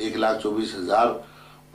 1,24,000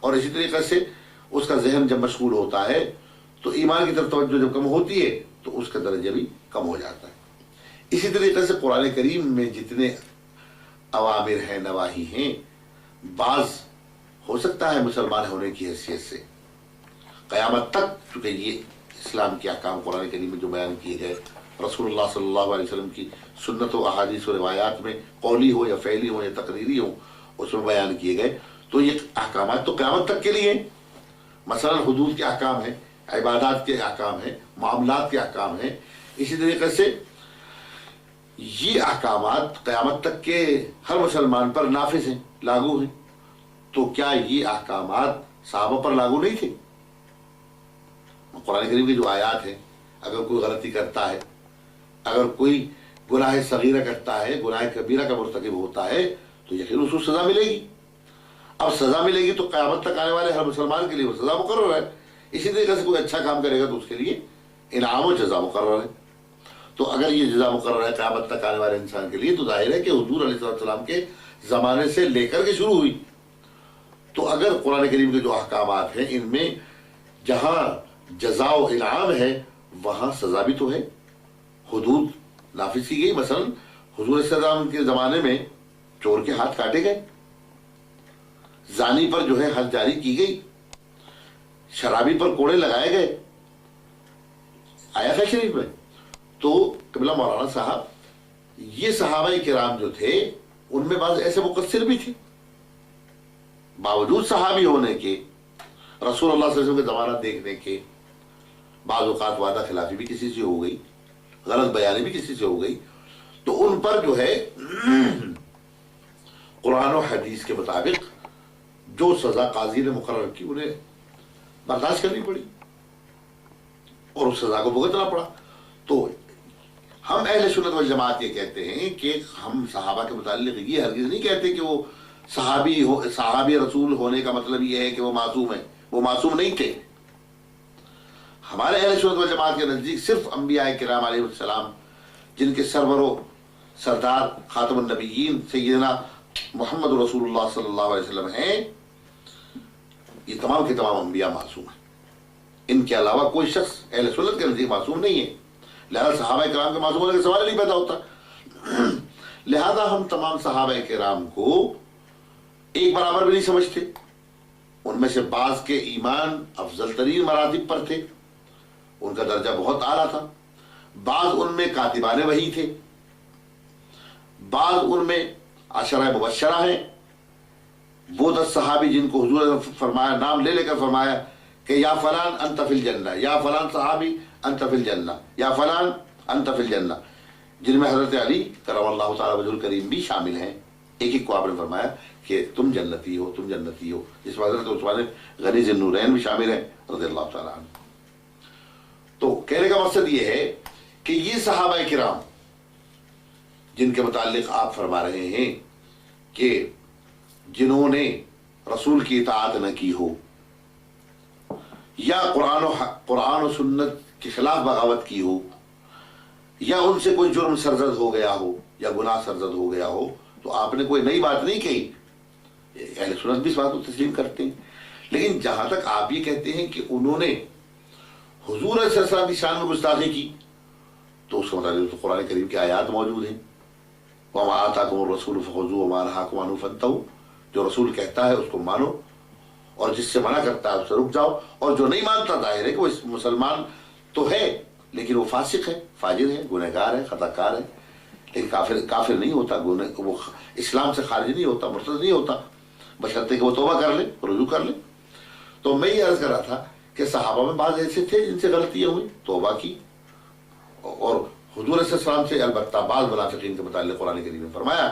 اور اسی طریقے سے اس کا ذہن جب مشغول ہوتا ہے تو ایمان کی طرف توجہ جب کم ہوتی ہے تو اس کا درجہ بھی کم ہو جاتا ہے۔ اسی طریقے سے قرآن کریم میں جتنے اوامر ہیں، نواہی ہیں، بعض ہو سکتا ہے مسلمان ہونے کی حیثیت سے قیامت تک، چونکہ یہ اسلام کے احکام قرآن کریم میں جو بیان کیے گئے، رسول اللہ صلی اللہ علیہ وسلم کی سنت و احادیث و روایات میں قولی ہو یا فعلی ہو یا تقریری ہو، اس میں بیان کیے گئے، تو یہ احکامات تو قیامت تک کے لیے ہیں۔ مثلا حدود کے احکام ہیں، عبادات کے احکام ہیں، معاملات کے احکام ہیں، اسی طریقے سے یہ احکامات قیامت تک کے ہر مسلمان پر نافذ ہیں، لاگو ہیں۔ تو کیا یہ احکامات صحابہ پر لاگو نہیں تھے؟ قرآن کریم کی جو آیات ہیں، اگر کوئی غلطی کرتا ہے، اگر کوئی گناہ صغیرہ کرتا ہے، گناہ کبیرہ کا مرتکب ہوتا ہے، تو یقیناً اس کو سزا ملے گی۔ اب سزا ملے گی تو قیامت تک آنے والے ہر مسلمان کے لیے وہ سزا مقرر ہے۔ اسی طریقے سے کوئی اچھا کام کرے گا تو اس کے لیے انعام و جزا مقرر ہے۔ تو اگر یہ جزا مقرر ہے قیامت تک آنے والے انسان کے لیے، تو ظاہر ہے کہ حضور علیہ السلام کے زمانے سے لے کر کے شروع ہوئی۔ تو اگر قرآن کریم کے جو احکامات ہیں ان میں جہاں جزا و انعام ہے وہاں سزا بھی تو ہے، حدود نافذ کی گئی۔ مثلا حضور علیہ السلام کے زمانے میں چور کے ہاتھ کاٹے گئے، زانی پر جو ہے حد جاری کی گئی، شرابی پر کوڑے لگائے گئے، آیا ہے شریف میں۔ تو قبلہ مولانا صاحب، یہ صحابہ کرام جو تھے ان میں بعض ایسے مقصر بھی تھے، باوجود صحابی ہونے کے، رسول اللہ صلی اللہ علیہ وسلم کے زمانہ دیکھنے کے، بعض اوقات وعدہ خلافی بھی کسی سے ہو گئی، غلط بیانی بھی کسی سے ہو گئی، تو ان پر جو ہے قرآن و حدیث کے مطابق جو سزا قاضی نے مقرر کی انہیں برداشت کرنی پڑی اور اس سزا کو بھگتنا پڑا۔ تو ہم اہل سنت والجماعت یہ کہتے ہیں کہ ہم صحابہ کے متعلق یہ ہرگز نہیں کہتے کہ وہ صحابی رسول ہونے کا مطلب یہ ہے کہ وہ معصوم ہیں، وہ معصوم نہیں تھے۔ ہمارے اہل سنت والجماعت کے نزدیک صرف انبیاء کرام علیہ السلام، جن کے سرور و سردار خاتم النبیین سیدنا محمد رسول اللہ صلی اللہ علیہ وسلم ہیں، یہ تمام کے تمام انبیاء معصوم ہیں۔ ان کے علاوہ کوئی شخص اہل سنت کے نزدیک معصوم نہیں ہے، لہذا صحابہ کرام کے معصوم ہونے کا سوال نہیں پیدا ہوتا۔ لہذا ہم تمام صحابہ کرام کو ایک برابر بھی نہیں سمجھتے۔ ان میں سے بعض کے ایمان افضل ترین مراتب پر تھے، ان کا درجہ بہت اعلیٰ تھا، بعض ان میں کاتبان وحی تھے، بعض ان میں عشرہ مبشرہ ہیں، وہ 10 صحابی جن کو حضور نے فرمایا، نام لے لے کر فرمایا کہ یا فلان انت فی الجنہ، یا فلان صحابی انت فی الجنہ، یا فلان انت فی الجنہ، جن میں حضرت علی کرم اللہ تعالیٰ وجہ الکریم بھی شامل ہیں۔ ایک ایک کو آپ نے فرمایا کہ تم جنتی ہو، تم جنتی ہو، جس میں حضرت عثمان غنی ذی النورین بھی شامل ہیں رضی اللہ تعالیٰ عنہ۔ تو کہنے کا مقصد یہ ہے کہ یہ صحابہ کرام جن کے متعلق آپ فرما رہے ہیں کہ جنہوں نے رسول کی اطاعت نہ کی ہو، یا قرآن و سنت کے خلاف بغاوت کی ہو، یا ان سے کوئی جرم سرزد ہو گیا ہو یا گناہ سرزد ہو گیا ہو، تو آپ نے کوئی نئی بات نہیں کہی، اہل سنت بھی اس بات کو تسلیم کرتے ہیں۔ لیکن جہاں تک آپ یہ کہتے ہیں کہ انہوں نے حضور صلی اللہ علیہ وسلم کی شان میں گستاخی کی، تو اس کا مطابق تو قرآن کریم کی آیات موجود ہیں، وَمَا آتَاكُمُ الرَّسُولُ فَخُذُوهُ وَمَا نَهَاكُمْ عَنْهُ فَانتَهُوا، جو رسول کہتا ہے اس کو مانو اور جس سے منع کرتا ہے اس سے رک جاؤ، اور جو نہیں مانتا ظاہر ہے کہ وہ مسلمان تو ہے لیکن وہ فاسق ہے، فاجر ہے، گنہگار ہے، خطا کار ہے، لیکن کافر نہیں ہوتا، وہ اسلام سے خارج نہیں ہوتا، مرتد نہیں ہوتا، بشرطے کہ وہ توبہ کر لے، رجوع کر لے۔ تو میں یہ عرض کر رہا تھا کہ صحابہ میں بعض ایسے تھے جن سے غلطیاں ہوئی، توبہ کی، اور حضور صلی اللہ علیہ وسلم سے البتہ بعض منافقین کے متعلق قرآن کریم نے فرمایا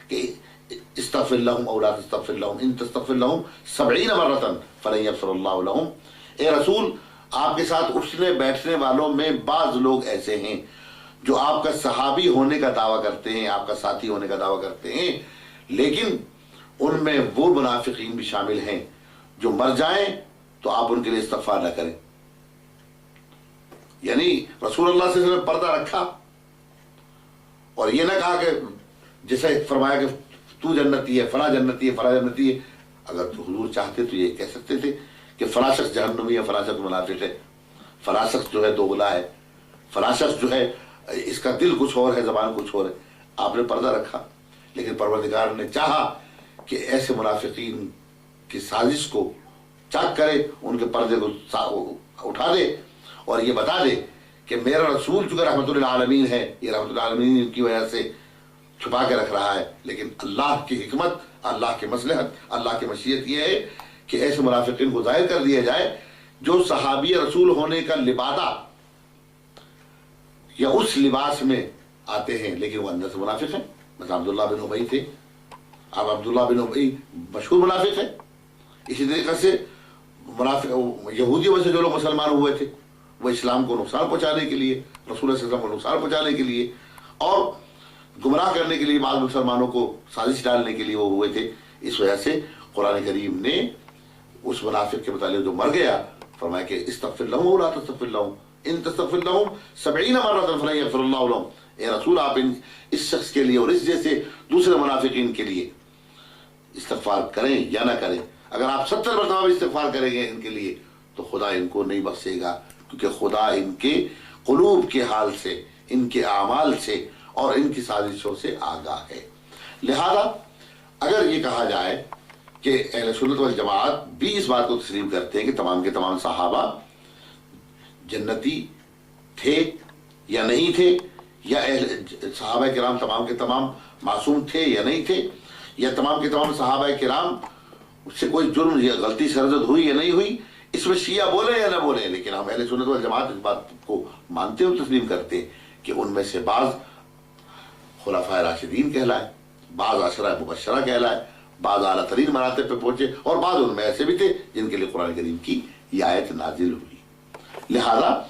کہ استغفر لهم او لا تستغفر لهم ان تستغفر لهم 70 مرة فلن يغفر الله لهم۔ اے رسول، آپ کے ساتھ اٹھنے بیٹھنے والوں میں بعض لوگ ایسے ہیں جو آپ کا صحابی ہونے کا دعویٰ کرتے ہیں، آپ کا ساتھی ہونے کا دعویٰ کرتے ہیں، لیکن ان میں وہ منافقین بھی شامل ہیں جو مر جائیں تو آپ ان کے لیے استغفار نہ کریں۔ یعنی رسول اللہ صلی اللہ علیہ وسلم نے پردہ رکھا اور یہ نہ کہا کہ جیسے فرمایا کہ تو جنتی ہے، فلاں جنتی ہے، فلاں جنتی ہے، اگر حضور چاہتے تو یہ کہہ سکتے تھے کہ فلاں شخص جہنمی ہے، فلاں شخص منافق ہے، فلاں شخص جو ہے دوغلا ہے، فلاں شخص جو ہے اس کا دل کچھ اور ہے، زبان کچھ اور ہے. آپ نے پردہ رکھا، لیکن پروردگار نے چاہا کہ ایسے منافقین کی سازش کو چاک کرے، ان کے پردے کو اٹھا دے اور یہ بتا دے کہ میرا رسول چونکہ رحمت للعالمین ہے، یہ رحمت للعالمین کی وجہ سے چھپا کے رکھ رہا ہے، لیکن اللہ کی حکمت، اللہ کی مصلحت، اللہ کی مشیت یہ ہے کہ ایسے منافقین کو ظاہر کر دیا جائے جو صحابی رسول ہونے کا لبادہ یا اس لباس میں آتے ہیں لیکن وہ اندر سے منافق ہیں. مثلا عبداللہ بن ابی تھے. اب عبداللہ بن ابی مشہور منافق ہے. اسی طریقے سے منافق یہودیوں میں سے جو لوگ مسلمان ہوئے تھے وہ اسلام کو نقصان پہنچانے کے لیے، رسول اللہ صلی اللہ علیہ وسلم کو نقصان پہنچانے کے لیے اور گمراہ کرنے کے لیے بعض مسلمانوں کو سازش ڈالنے کے لیے وہ ہوئے تھے. اس وجہ سے قرآن کریم نے اس منافق کے متعلق جو مر گیا فرمایا کہ استغفر لہم ولا تستغفر لہم ان تستغفر لہم 70 مرۃ فلن یغفر اللہ لہم. اے رسول آپ اس شخص کے لیے اور اس جیسے دوسرے منافقین کے لیے استغفار کریں یا نہ کریں. اگر آپ 70 مرتبہ بھی استغفار کریں گے ان کے لیے تو خدا ان کو نہیں بخشے گا، کیونکہ خدا ان کے قلوب کے حال سے، ان کے اعمال سے اور ان کی سازشوں سے آگاہ ہے. لہذا اگر یہ کہا جائے کہ اہل سنت والجماعت بھی اس بات کو تسلیم کرتے ہیں کہ تمام کے تمام صحابہ جنتی تھے یا نہیں تھے، یا صحابہ کرام تمام کے تمام معصوم تھے یا نہیں تھے، یا تمام کے تمام صحابہ کرام سے کوئی جرم یا غلطی سرزد ہوئی یا نہیں ہوئی، اس میں شیعہ بولے یا نہ بولے، لیکن ہم اہل سنت والجماعت اس بات کو مانتے اور تسلیم کرتے کہ ان میں سے بعض خلفائے راشدین کہلائے، بعض عشرہ مبشرہ کہلائے، بعض اعلیٰ ترین مراتب پہ پہنچے، اور بعض ان میں ایسے بھی تھے جن کے لیے قرآن کریم کی یہ آیت نازل ہوئی. لہذا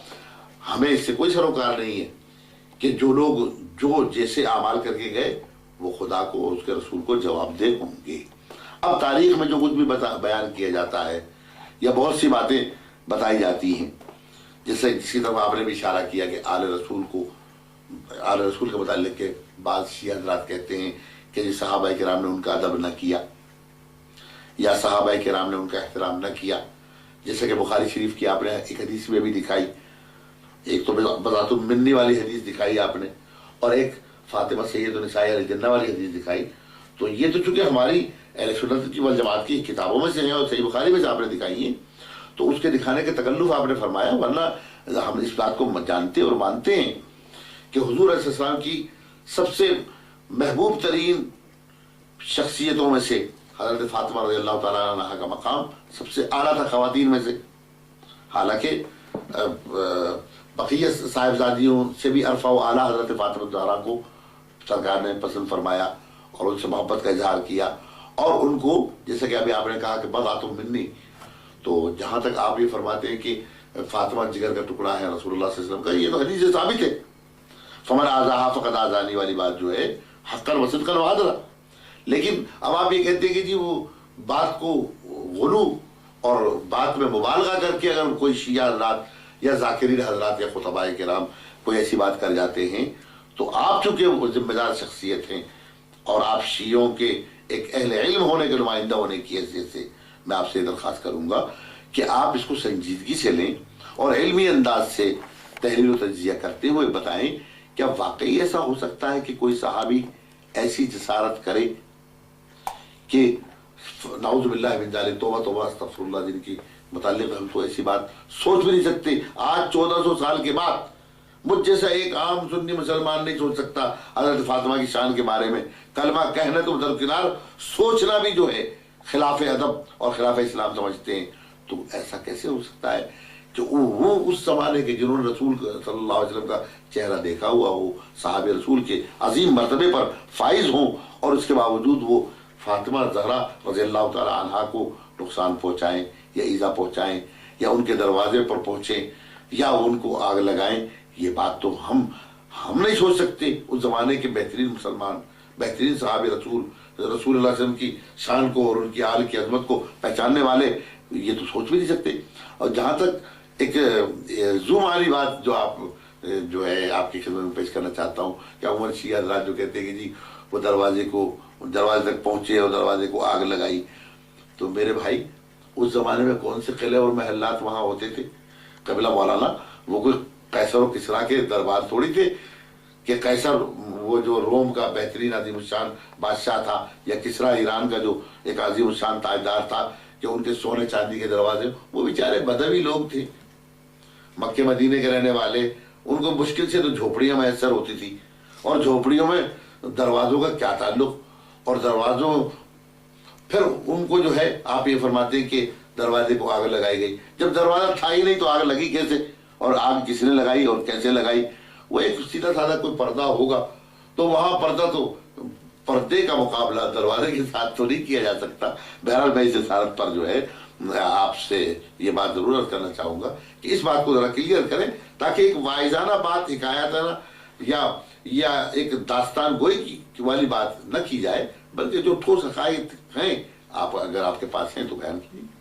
ہمیں اس سے کوئی سروکار نہیں ہے کہ جو لوگ جو جیسے اعمال کر کے گئے وہ خدا کو اور اس کے رسول کو جواب دہ ہوں گے. اب تاریخ میں جو کچھ بھی بیان کیا جاتا ہے یا بہت سی باتیں بتائی جاتی ہیں، جس کی طرف آپ نے بھی اشارہ کیا کہ آل رسول کے متعلق کے بعض شیعہ حضرات کہتے ہیں کہ صحابہ کرام نے ان کا ادب نہ کیا یا صحابہ کرام نے ان کا احترام نہ کیا. جیسے کہ بخاری شریف کی آپ نے ایک حدیث میں بھی دکھائی، ایک تو بذات المنی والی حدیث دکھائی آپ نے، اور ایک فاطمہ سید النساء الجنہ والی حدیث دکھائی. تو یہ تو چونکہ ہماری اہل سنت والجماعت کی کتابوں میں سے ہیں اور صحیح بخاری میں سے آپ نے دکھائی ہیں، تو اس کے دکھانے کے تکلف آپ نے فرمایا، ورنہ ہم اس بات کو جانتے اور مانتے ہیں کہ حضور علیہ السلام کی سب سے محبوب ترین شخصیتوں میں سے حضرت فاطمہ رضی اللہ تعالیٰ عنہ کا مقام سب سے اعلیٰ تھا خواتین میں سے. حالانکہ بقیہ صاحبزادیوں سے بھی عرفہ و اعلیٰ حضرت فاطمہ الزہرا کو سرکار نے پسند فرمایا اور ان سے محبت کا اظہار کیا، اور ان کو جیسے کہ ابھی آپ نے کہا کہ بضعۃ منی، تو جہاں تک آپ یہ فرماتے ہیں کہ فاطمہ جگر کا ٹکڑا ہے رسول اللہ صلی اللہ علیہ وسلم کا، یہ تو حدیث سے ثابت ہے. فمن آذاہا فقد آذانی والی بات جو ہے حقا و صدقا و عدلا. لیکن اب آپ یہ کہتے ہیں کہ جی وہ بات کو غلو اور بات میں مبالغہ کر کے اگر کوئی شیعہ حضرات یا ذاکرین حضرات یا خطباء کرام کوئی ایسی بات کر جاتے ہیں تو آپ چونکہ ذمہ دار شخصیت ہیں اور آپ شیعوں کے ایک اہل علم ہونے کے نمائندہ ہونے کی حیثیت سے میں آپ سے درخواست کروں گا کہ آپ اس کو سنجیدگی سے لیں اور علمی انداز سے تحلیل و تجزیہ کرتے ہوئے بتائیں کیا واقعی ایسا ہو سکتا ہے کہ کوئی صحابی ایسی جسارت کرے کہ نعوذ باللہ من ذالک، توبہ توبہ استغفر اللہ، جن کی متعلق ہم تو ایسی بات سوچ بھی نہیں سکتے. آج 1400 سال کے بعد مجھ جیسا ایک عام سنی مسلمان نہیں سوچ سکتا حضرت فاطمہ کی شان کے بارے میں کلمہ کہنا تو درکنار، سوچنا بھی جو ہے خلاف ادب اور خلاف اسلام سمجھتے ہیں. تو ایسا کیسے ہو سکتا ہے کہ وہ اس زمانے کے جنہوں نے رسول صلی اللہ علیہ وسلم کا چہرہ دیکھا ہوا ہو، صحابہ رسول کے عظیم مرتبے پر فائز ہوں، اور اس کے باوجود وہ فاطمہ زہرا رضی اللہ تعالی عنہا کو نقصان پہنچائیں یا ایذا پہنچائیں یا ان کے دروازے پر پہنچیں یا ان کو آگ لگائیں. یہ بات تو ہم نہیں سوچ سکتے. اس زمانے کے بہترین مسلمان، بہترین صحابہ رسول اللہ علیہ وسلم کی شان کو اور ان کی آل کی عظمت کو پہچاننے والے یہ تو سوچ بھی نہیں سکتے. اور جہاں تک ایک زوم والی بات جو آپ کی خدمت میں پیش کرنا چاہتا ہوں کہ عمر شیعہ حضرات جو کہتے ہیں کہ جی وہ دروازے تک پہنچے اور دروازے کو آگ لگائی، تو میرے بھائی اس زمانے میں کون سے قلعے اور محلات وہاں ہوتے تھے قبلہ مولانا؟ وہ کوئی قیصر و کسریٰ کے دربار تھوڑی تھے کہ قیصر وہ جو روم کا بہترین عظیم الشان بادشاہ تھا، یا کسریٰ ایران کا جو ایک عظیم الشان تاجدار تھا کہ ان کے سونے چاندی کے دروازے، وہ بیچارے بدوی لوگ تھے، مکے مدینے کے رہنے والے، ان کو مشکل سے تو جھوپڑیاں میسر ہوتی تھی، اور جھوپڑیوں میں دروازوں کا کیا تعلق، اور دروازوں پھر ان کو جو ہے آپ یہ فرماتے ہیں کہ دروازے کو آگ لگائی گئی، جب دروازہ تھا ہی نہیں تو آگ لگی کیسے، اور آگ کس نے لگائی اور کیسے لگائی؟ وہ ایک سیدھا سادہ کوئی پردہ ہوگا تو وہاں پردے کا مقابلہ دروازے کے ساتھ تو نہیں کیا جا سکتا۔ بہرحال میں اس جسارت پر جو ہے آپ سے یہ بات ضرور عرض کرنا چاہوں گا کہ اس بات کو ذرا کلیئر کریں، تاکہ ایک واعظانہ بات، حکایتانہ یا ایک داستان گوئی والی بات نہ کی جائے، بلکہ جو ٹھوس حقائق ہیں، اگر آپ کے پاس ہیں تو بیان کیجیے۔